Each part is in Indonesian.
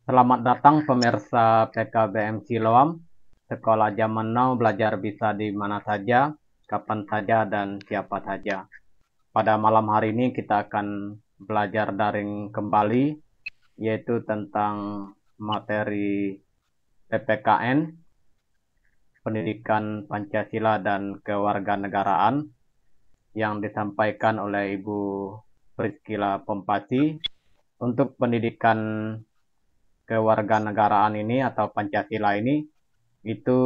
Selamat datang pemirsa PKBM Siloam. Sekolah zaman now belajar bisa di mana saja, kapan saja, dan siapa saja. Pada malam hari ini kita akan belajar daring kembali, yaitu tentang materi PPKN, Pendidikan Pancasila dan Kewarganegaraan, yang disampaikan oleh Ibu Priscila Pompasi. Untuk pendidikan kewarganegaraan ini atau Pancasila ini itu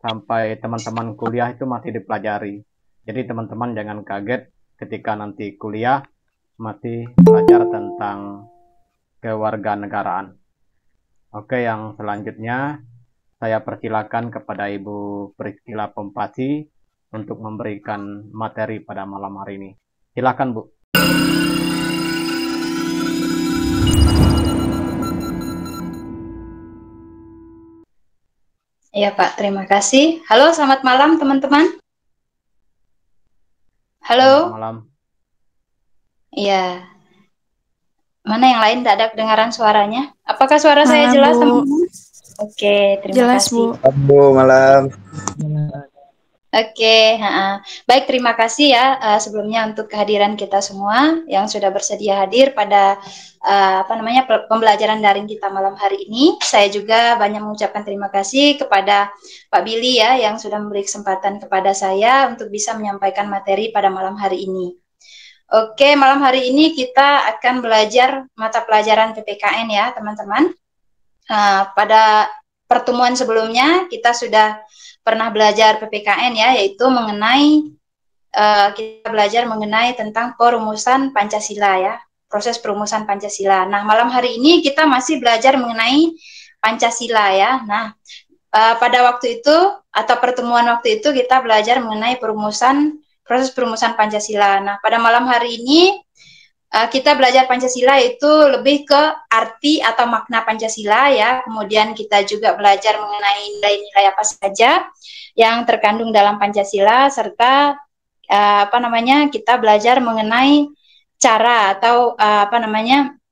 sampai teman-teman kuliah itu masih dipelajari. Jadi teman-teman jangan kaget ketika nanti kuliah masih belajar tentang kewarganegaraan. Oke, yang selanjutnya saya persilakan kepada Ibu Priscila Pompasi untuk memberikan materi pada malam hari ini. Silakan, Bu. Ya Pak, terima kasih. Halo, selamat malam teman-teman. Selamat Halo, malam. iya. Mana yang lain tidak ada kedengaran suaranya? Apakah suara saya Malam, jelas Bu. teman-teman? Oke, terima Jelas, kasih. Bu. Bu, malam. Oke, baik, terima kasih ya sebelumnya untuk kehadiran kita semua yang sudah bersedia hadir pada pembelajaran daring kita malam hari ini. Saya juga banyak mengucapkan terima kasih kepada Pak Billy ya yang sudah memberi kesempatan kepada saya untuk bisa menyampaikan materi pada malam hari ini. Oke, malam hari ini kita akan belajar mata pelajaran PPKN ya teman-teman. Pada pertemuan sebelumnya kita sudah pernah belajar PPKN ya, yaitu mengenai kita belajar mengenai tentang perumusan Pancasila ya, proses perumusan Pancasila. Nah, malam hari ini kita masih belajar mengenai Pancasila ya. Nah, pada waktu itu atau pertemuan waktu itu kita belajar mengenai proses perumusan Pancasila. Nah, pada malam hari ini kita belajar Pancasila itu lebih ke arti atau makna Pancasila ya. Kemudian kita juga belajar mengenai nilai-nilai apa saja yang terkandung dalam Pancasila serta kita belajar mengenai cara atau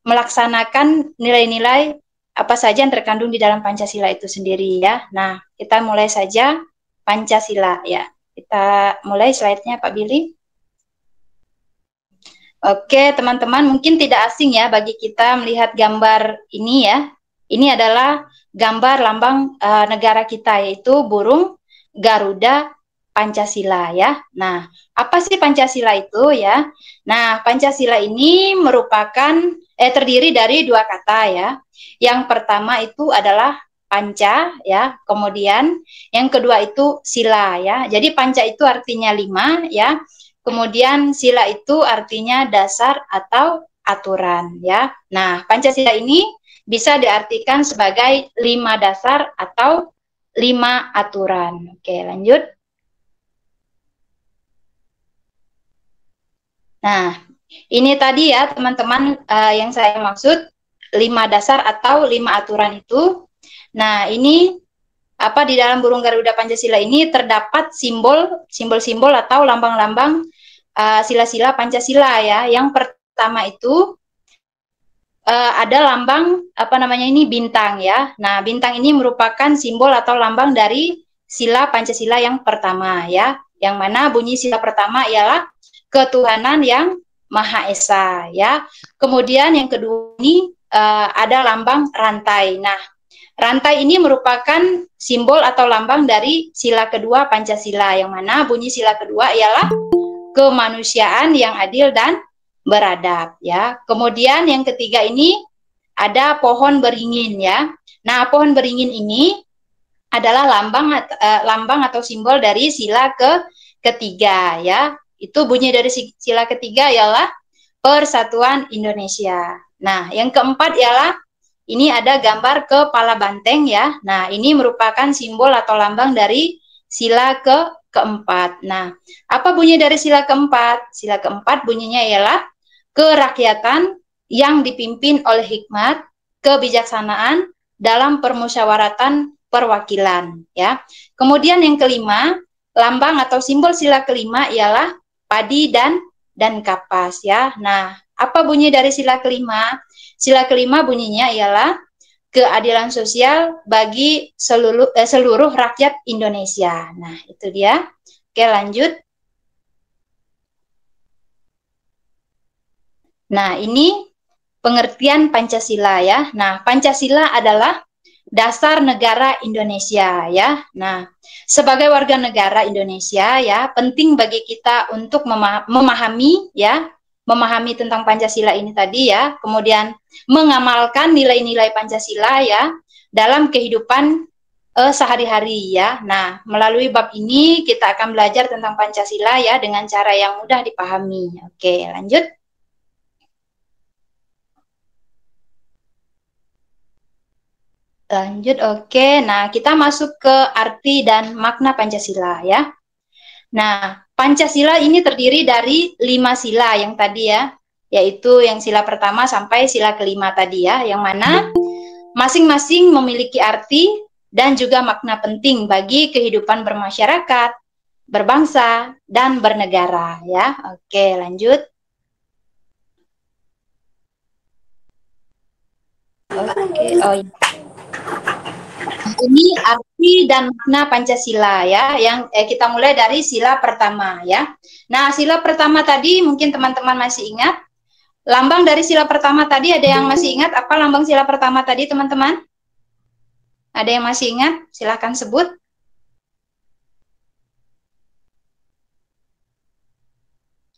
melaksanakan nilai-nilai apa saja yang terkandung di dalam Pancasila itu sendiri ya. Nah, kita mulai saja Pancasila ya. Kita mulai slide-nya Pak Billy. Oke, teman-teman, mungkin tidak asing ya bagi kita melihat gambar ini ya. Ini adalah gambar lambang negara kita, yaitu burung Garuda Pancasila ya. Nah, apa sih Pancasila itu ya? Nah, Pancasila ini merupakan terdiri dari dua kata ya. Yang pertama itu adalah panca ya, kemudian yang kedua itu sila ya. Jadi panca itu artinya 5 ya. Kemudian sila itu artinya dasar atau aturan ya. Nah, Pancasila ini bisa diartikan sebagai 5 dasar atau 5 aturan. Oke, lanjut. Nah, ini tadi ya teman-teman yang saya maksud 5 dasar atau 5 aturan itu. Nah, ini di dalam burung Garuda Pancasila ini terdapat simbol-simbol atau lambang-lambang sila-sila Pancasila ya. Yang pertama itu ada lambang ini bintang ya. Nah, bintang ini merupakan simbol atau lambang dari sila Pancasila yang pertama ya. Yang mana bunyi sila pertama ialah ketuhanan yang Maha Esa ya. Kemudian yang kedua ini ada lambang rantai. Nah, rantai ini merupakan simbol atau lambang dari sila kedua Pancasila, yang mana bunyi sila kedua ialah kemanusiaan yang adil dan beradab ya. Kemudian yang ketiga ini ada pohon beringin ya. Nah, pohon beringin ini adalah lambang atau simbol dari sila ketiga ya. Itu bunyi dari sila ketiga ialah Persatuan Indonesia. Nah, yang keempat ialah ini ada gambar kepala banteng ya. Nah, ini merupakan simbol atau lambang dari sila keempat. Nah, apa bunyi dari sila keempat? Sila keempat bunyinya ialah kerakyatan yang dipimpin oleh hikmat, kebijaksanaan dalam permusyawaratan perwakilan ya. Kemudian yang kelima, lambang atau simbol sila kelima ialah padi dan kapas ya. Nah, apa bunyi dari sila kelima? Sila kelima bunyinya ialah keadilan sosial bagi seluruh rakyat Indonesia. Nah, itu dia. Oke, lanjut. Nah, ini pengertian Pancasila ya. Nah, Pancasila adalah dasar negara Indonesia ya. Nah, sebagai warga negara Indonesia ya, penting bagi kita untuk memahami ya, memahami tentang Pancasila ini tadi ya, kemudian mengamalkan nilai-nilai Pancasila ya dalam kehidupan sehari-hari ya. Nah, melalui bab ini kita akan belajar tentang Pancasila ya dengan cara yang mudah dipahami. Oke, lanjut. Lanjut, oke. Nah, kita masuk ke arti dan makna Pancasila ya. Nah, Pancasila ini terdiri dari 5 sila yang tadi ya, yaitu yang sila pertama sampai sila kelima tadi ya, yang mana masing-masing memiliki arti dan juga makna penting bagi kehidupan bermasyarakat, berbangsa, dan bernegara ya. Oke, lanjut. Oke, oh iya. Ini arti dan makna Pancasila ya, yang kita mulai dari sila pertama ya. Nah, sila pertama tadi mungkin teman-teman masih ingat. Lambang dari sila pertama tadi, ada yang masih ingat apa lambang sila pertama tadi, teman-teman? Ada yang masih ingat? Silahkan sebut.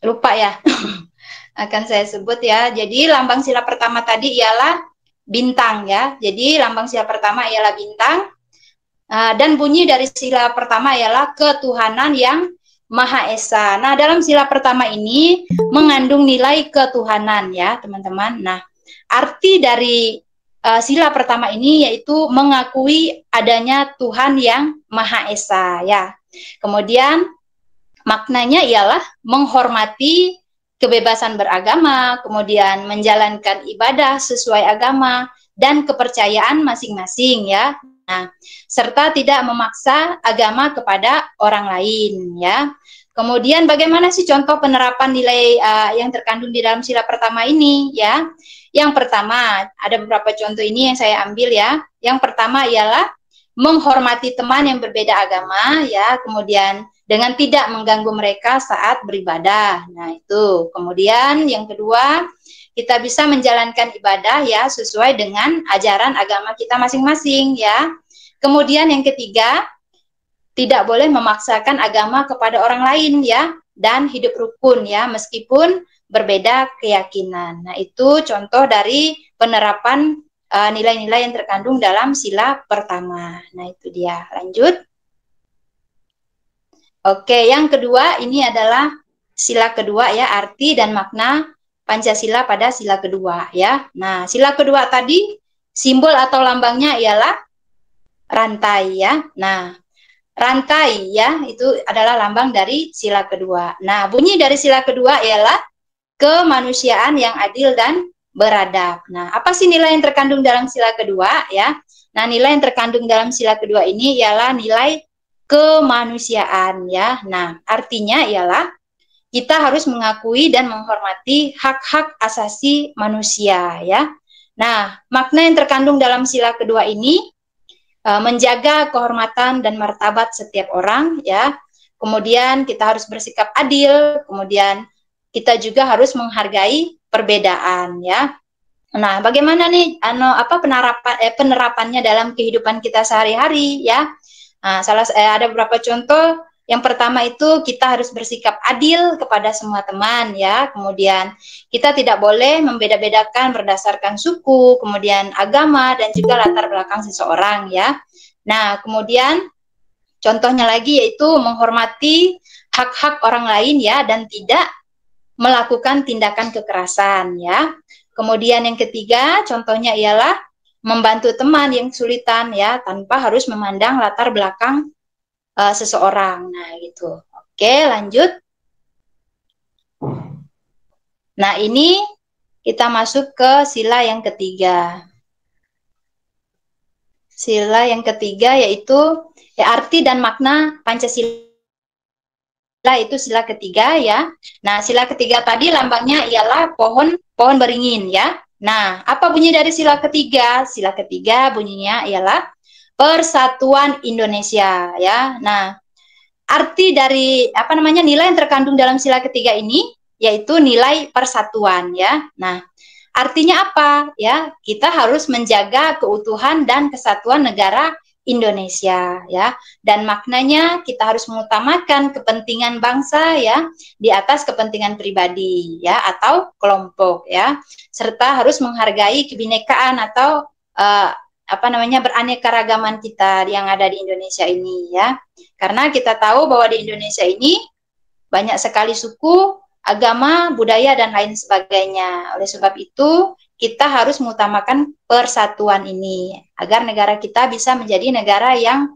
Lupa ya? Akan saya sebut ya. Jadi lambang sila pertama tadi ialah bintang ya. Jadi lambang sila pertama ialah bintang. Dan bunyi dari sila pertama ialah ketuhanan yang Maha Esa. Nah, dalam sila pertama ini mengandung nilai ketuhanan ya, teman-teman. Nah, arti dari sila pertama ini yaitu mengakui adanya Tuhan yang Maha Esa ya. Kemudian maknanya ialah menghormati kebebasan beragama, kemudian menjalankan ibadah sesuai agama dan kepercayaan masing-masing ya. Nah, serta tidak memaksa agama kepada orang lain ya. Kemudian bagaimana sih contoh penerapan nilai yang terkandung di dalam sila pertama ini ya? Yang pertama, ada beberapa contoh ini yang saya ambil ya. Yang pertama ialah menghormati teman yang berbeda agama ya, kemudian dengan tidak mengganggu mereka saat beribadah. Nah, itu. Kemudian yang kedua, kita bisa menjalankan ibadah ya sesuai dengan ajaran agama kita masing-masing ya. Kemudian yang ketiga, tidak boleh memaksakan agama kepada orang lain ya, dan hidup rukun ya meskipun berbeda keyakinan. Nah, itu contoh dari penerapan nilai-nilai yang terkandung dalam sila pertama. Nah, itu dia. Lanjut. Oke, yang kedua ini adalah sila kedua ya, arti dan makna Pancasila pada sila kedua ya. Nah, sila kedua tadi simbol atau lambangnya ialah rantai ya. Nah, rantai ya itu adalah lambang dari sila kedua. Nah, bunyi dari sila kedua ialah kemanusiaan yang adil dan beradab. Nah, apa sih nilai yang terkandung dalam sila kedua ya? Nah, nilai yang terkandung dalam sila kedua ini ialah nilai kemanusiaan ya. Nah, artinya ialah kita harus mengakui dan menghormati hak-hak asasi manusia ya. Nah, makna yang terkandung dalam sila kedua ini menjaga kehormatan dan martabat setiap orang ya. Kemudian kita harus bersikap adil, kemudian kita juga harus menghargai perbedaan ya. Nah, bagaimana nih penerapannya dalam kehidupan kita sehari-hari ya? Nah, ada beberapa contoh. Yang pertama itu kita harus bersikap adil kepada semua teman ya. Kemudian kita tidak boleh membeda-bedakan berdasarkan suku, kemudian agama dan juga latar belakang seseorang ya. Nah, kemudian contohnya lagi yaitu menghormati hak-hak orang lain ya dan tidak melakukan tindakan kekerasan ya. Kemudian yang ketiga contohnya ialah membantu teman yang kesulitan ya tanpa harus memandang latar belakang seseorang. Nah, gitu. Oke, lanjut. Nah, ini kita masuk ke sila yang ketiga. Sila yang ketiga yaitu arti dan makna Pancasila itu sila ketiga ya. Nah, sila ketiga tadi lambangnya ialah pohon beringin ya. Nah, apa bunyi dari sila ketiga? Sila ketiga bunyinya ialah Persatuan Indonesia, ya. Nah, arti dari apa namanya nilai yang terkandung dalam sila ketiga ini yaitu nilai persatuan, ya. Nah, artinya apa? Ya, kita harus menjaga keutuhan dan kesatuan negara Indonesia, ya. Dan maknanya kita harus mengutamakan kepentingan bangsa, ya, di atas kepentingan pribadi, ya, atau kelompok, ya. Serta harus menghargai kebinekaan atau apa namanya beraneka-ragaman kita yang ada di Indonesia ini, ya. Karena kita tahu bahwa di Indonesia ini banyak sekali suku, agama, budaya, dan lain sebagainya. Oleh sebab itu, kita harus mengutamakan persatuan ini agar negara kita bisa menjadi negara yang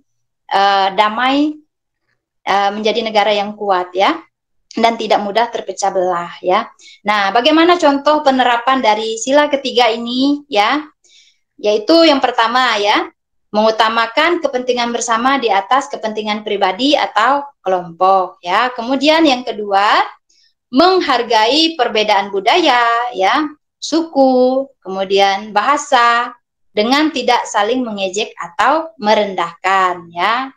damai, menjadi negara yang kuat, ya, dan tidak mudah terpecah belah, ya. Nah, bagaimana contoh penerapan dari sila ketiga ini, ya? Yaitu yang pertama, ya, mengutamakan kepentingan bersama di atas kepentingan pribadi atau kelompok, ya. Kemudian yang kedua, menghargai perbedaan budaya, ya, suku, kemudian bahasa dengan tidak saling mengejek atau merendahkan, ya.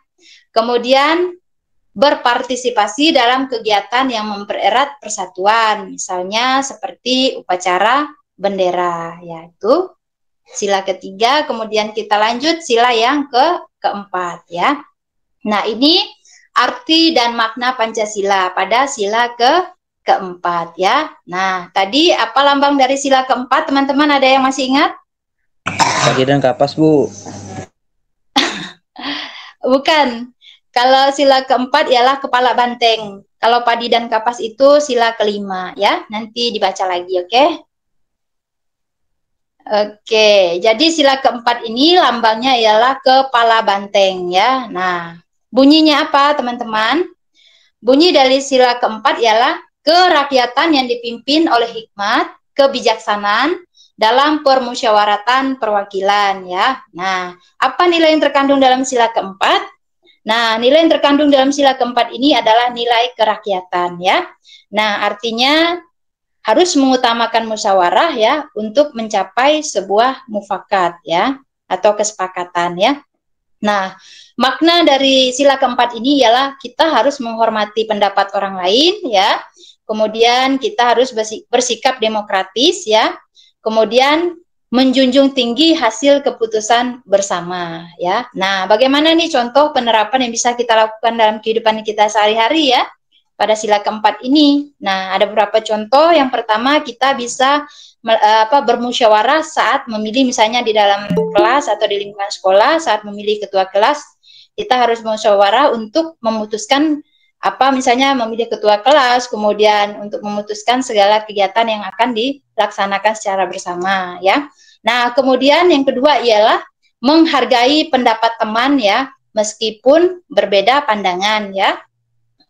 Kemudian berpartisipasi dalam kegiatan yang mempererat persatuan, misalnya seperti upacara bendera, yaitu sila ketiga. Kemudian kita lanjut sila yang keempat, ya. Nah, ini arti dan makna Pancasila pada sila keempat, ya. Nah, tadi apa lambang dari sila keempat, teman-teman, ada yang masih ingat? Padi dan kapas, Bu. Bukan. Kalau sila keempat ialah kepala banteng. Kalau padi dan kapas itu sila kelima, ya. Nanti dibaca lagi, oke? Oke, jadi sila keempat ini lambangnya ialah kepala banteng, ya. Nah, bunyinya apa, teman-teman? Bunyi dari sila keempat ialah kerakyatan yang dipimpin oleh hikmat, kebijaksanaan dalam permusyawaratan perwakilan, ya. Nah, apa nilai yang terkandung dalam sila keempat? Nah, nilai yang terkandung dalam sila keempat ini adalah nilai kerakyatan, ya. Nah, artinya harus mengutamakan musyawarah, ya, untuk mencapai sebuah mufakat, ya, atau kesepakatan, ya. Nah, makna dari sila keempat ini ialah kita harus menghormati pendapat orang lain, ya. Kemudian kita harus bersikap demokratis, ya. Kemudian menjunjung tinggi hasil keputusan bersama, ya. Nah, bagaimana nih contoh penerapan yang bisa kita lakukan dalam kehidupan kita sehari-hari, ya, pada sila keempat ini? Nah, ada beberapa contoh. Yang pertama, kita bisa bermusyawarah saat memilih, misalnya di dalam kelas atau di lingkungan sekolah, saat memilih ketua kelas, kita harus musyawarah untuk memutuskan misalnya memilih ketua kelas, kemudian untuk memutuskan segala kegiatan yang akan dilaksanakan secara bersama, ya. Nah, kemudian yang kedua ialah menghargai pendapat teman, ya, meskipun berbeda pandangan, ya.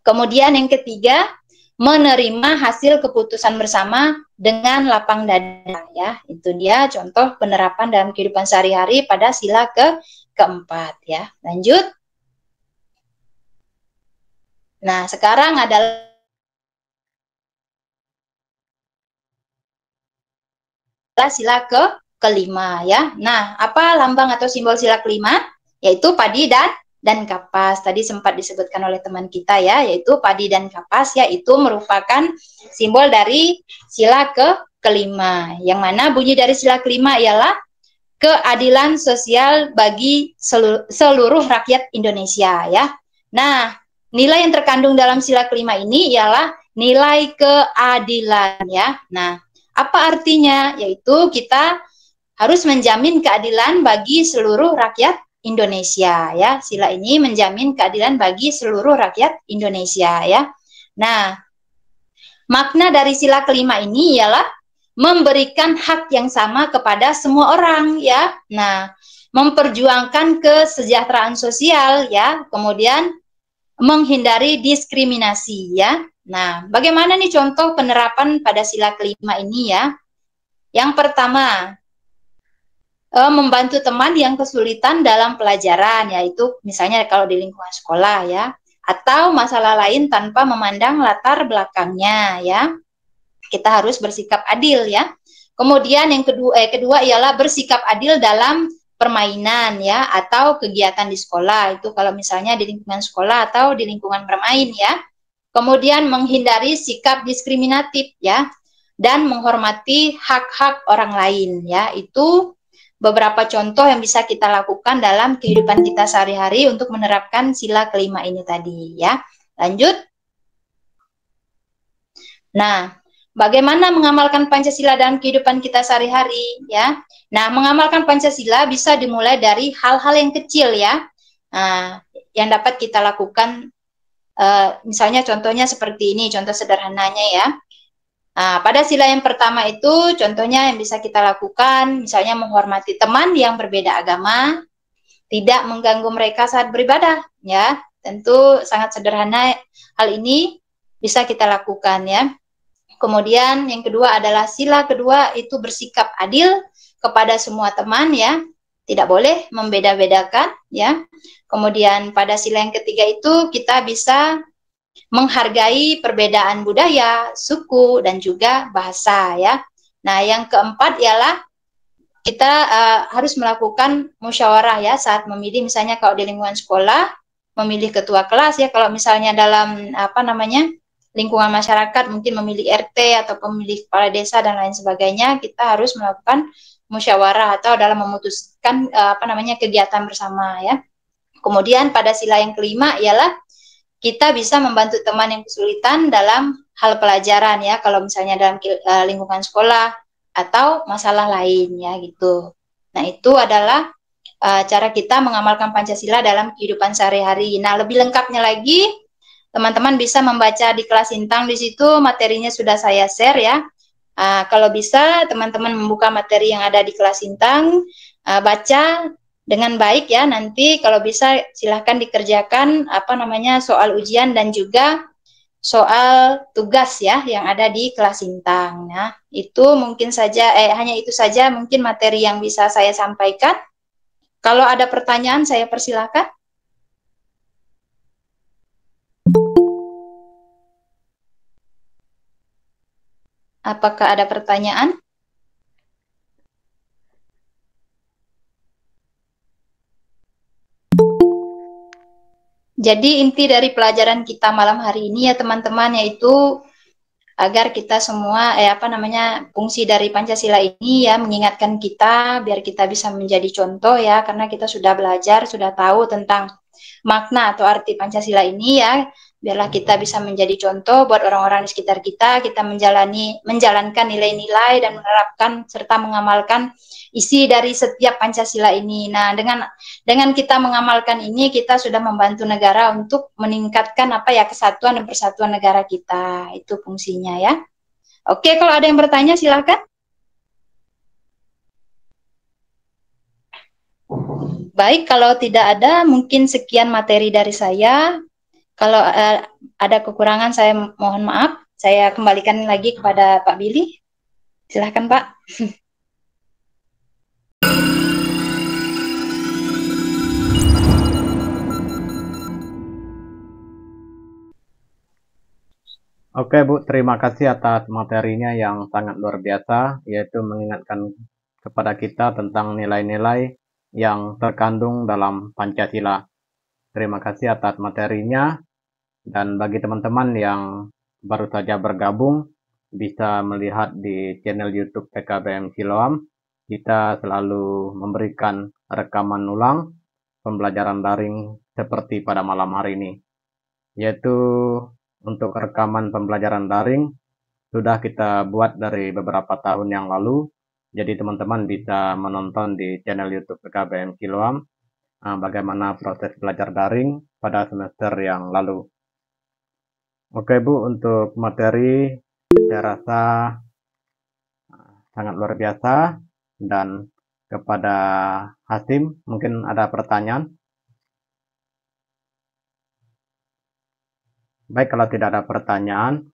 Kemudian yang ketiga, menerima hasil keputusan bersama dengan lapang dada, ya. Itu dia contoh penerapan dalam kehidupan sehari-hari pada sila keempat, ya. Lanjut. Nah, sekarang adalah sila kelima, ya. Nah, apa lambang atau simbol sila kelima? Yaitu padi dan kapas. Tadi sempat disebutkan oleh teman kita, ya, yaitu padi dan kapas, ya, itu merupakan simbol dari sila kelima. Yang mana bunyi dari sila kelima ialah keadilan sosial bagi seluruh rakyat Indonesia, ya. Nah, nilai yang terkandung dalam sila kelima ini ialah nilai keadilan, ya. Nah, apa artinya? Yaitu kita harus menjamin keadilan bagi seluruh rakyat Indonesia, ya. Sila ini menjamin keadilan bagi seluruh rakyat Indonesia, ya. Nah, makna dari sila kelima ini ialah memberikan hak yang sama kepada semua orang, ya. Nah, memperjuangkan kesejahteraan sosial, ya. Kemudian menghindari diskriminasi, ya. Nah, bagaimana nih contoh penerapan pada sila kelima ini, ya? Yang pertama, membantu teman yang kesulitan dalam pelajaran, yaitu misalnya kalau di lingkungan sekolah, ya, atau masalah lain tanpa memandang latar belakangnya, ya. Kita harus bersikap adil, ya. Kemudian yang kedua ialah bersikap adil dalam permainan ya atau kegiatan di sekolah. Itu kalau misalnya di lingkungan sekolah atau di lingkungan bermain ya. Kemudian menghindari sikap diskriminatif ya dan menghormati hak-hak orang lain ya. Itu beberapa contoh yang bisa kita lakukan dalam kehidupan kita sehari-hari untuk menerapkan sila kelima ini tadi ya. Lanjut. Nah, bagaimana mengamalkan Pancasila dalam kehidupan kita sehari-hari ya? Nah, mengamalkan Pancasila bisa dimulai dari hal-hal yang kecil ya, yang dapat kita lakukan. Misalnya contohnya seperti ini, contoh sederhananya ya. Pada sila yang pertama itu contohnya yang bisa kita lakukan, misalnya menghormati teman yang berbeda agama, tidak mengganggu mereka saat beribadah ya. Tentu sangat sederhana hal ini bisa kita lakukan ya. Kemudian yang kedua adalah sila kedua itu bersikap adil kepada semua teman ya. Tidak boleh membeda-bedakan ya. Kemudian pada sila yang ketiga itu kita bisa menghargai perbedaan budaya, suku dan juga bahasa ya. Nah, yang keempat ialah kita harus melakukan musyawarah ya saat memilih, misalnya kalau di lingkungan sekolah memilih ketua kelas ya, kalau misalnya dalam lingkungan masyarakat mungkin memilih RT atau pemilih kepala desa dan lain sebagainya, kita harus melakukan musyawarah atau dalam memutuskan kegiatan bersama ya. Kemudian pada sila yang kelima ialah kita bisa membantu teman yang kesulitan dalam hal pelajaran ya, kalau misalnya dalam lingkungan sekolah atau masalah lain ya gitu. Nah, itu adalah cara kita mengamalkan Pancasila dalam kehidupan sehari-hari. Nah, lebih lengkapnya lagi teman-teman bisa membaca di kelas Intang, di situ materinya sudah saya share ya. Kalau bisa teman-teman membuka materi yang ada di kelas Intang, baca dengan baik ya. Nanti kalau bisa silahkan dikerjakan soal ujian dan juga soal tugas ya yang ada di kelas Intang. Nah, itu mungkin saja hanya itu saja mungkin materi yang bisa saya sampaikan. Kalau ada pertanyaan saya persilahkan. Apakah ada pertanyaan? Jadi inti dari pelajaran kita malam hari ini ya teman-teman, yaitu agar kita semua fungsi dari Pancasila ini ya mengingatkan kita biar kita bisa menjadi contoh ya, karena kita sudah belajar, sudah tahu tentang makna atau arti Pancasila ini ya. Biarlah kita bisa menjadi contoh buat orang-orang di sekitar kita, kita menjalankan nilai-nilai dan menerapkan serta mengamalkan isi dari setiap Pancasila ini. Nah, dengan kita mengamalkan ini, kita sudah membantu negara untuk meningkatkan kesatuan dan persatuan negara kita. Itu fungsinya ya. Oke, kalau ada yang bertanya silakan. Baik, kalau tidak ada, mungkin sekian materi dari saya. Kalau ada kekurangan, saya mohon maaf. Saya kembalikan lagi kepada Pak Billy. Silahkan, Pak. Oke Bu, terima kasih atas materinya yang sangat luar biasa, yaitu mengingatkan kepada kita tentang nilai-nilai yang terkandung dalam Pancasila. Terima kasih atas materinya, dan bagi teman-teman yang baru saja bergabung, bisa melihat di channel YouTube PKBM Siloam, kita selalu memberikan rekaman ulang pembelajaran daring seperti pada malam hari ini, yaitu untuk rekaman pembelajaran daring sudah kita buat dari beberapa tahun yang lalu, jadi teman-teman bisa menonton di channel YouTube PKBM Siloam bagaimana proses belajar daring pada semester yang lalu. Oke Bu, untuk materi saya rasa sangat luar biasa, dan kepada Hasim mungkin ada pertanyaan. Baik, kalau tidak ada pertanyaan,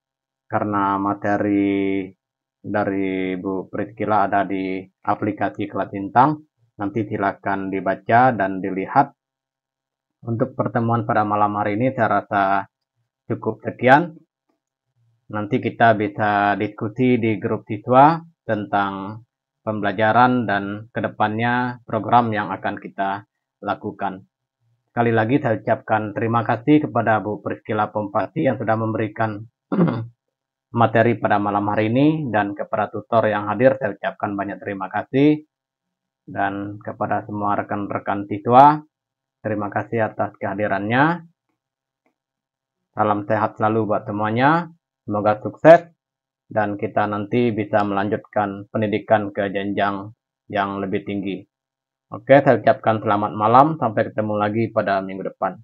karena materi dari Bu Priscila ada di aplikasi Kelas Intang, nanti silakan dibaca dan dilihat. Untuk pertemuan pada malam hari ini saya rasa cukup sekian. Nanti kita bisa diskusi di grup siswa tentang pembelajaran dan kedepannya program yang akan kita lakukan. Sekali lagi saya ucapkan terima kasih kepada Bu Priscilla Pompati yang sudah memberikan materi pada malam hari ini, dan kepada tutor yang hadir saya ucapkan banyak terima kasih, dan kepada semua rekan-rekan siswa terima kasih atas kehadirannya. Salam sehat selalu buat semuanya, semoga sukses dan kita nanti bisa melanjutkan pendidikan ke jenjang yang lebih tinggi. Oke, saya ucapkan selamat malam, sampai ketemu lagi pada minggu depan.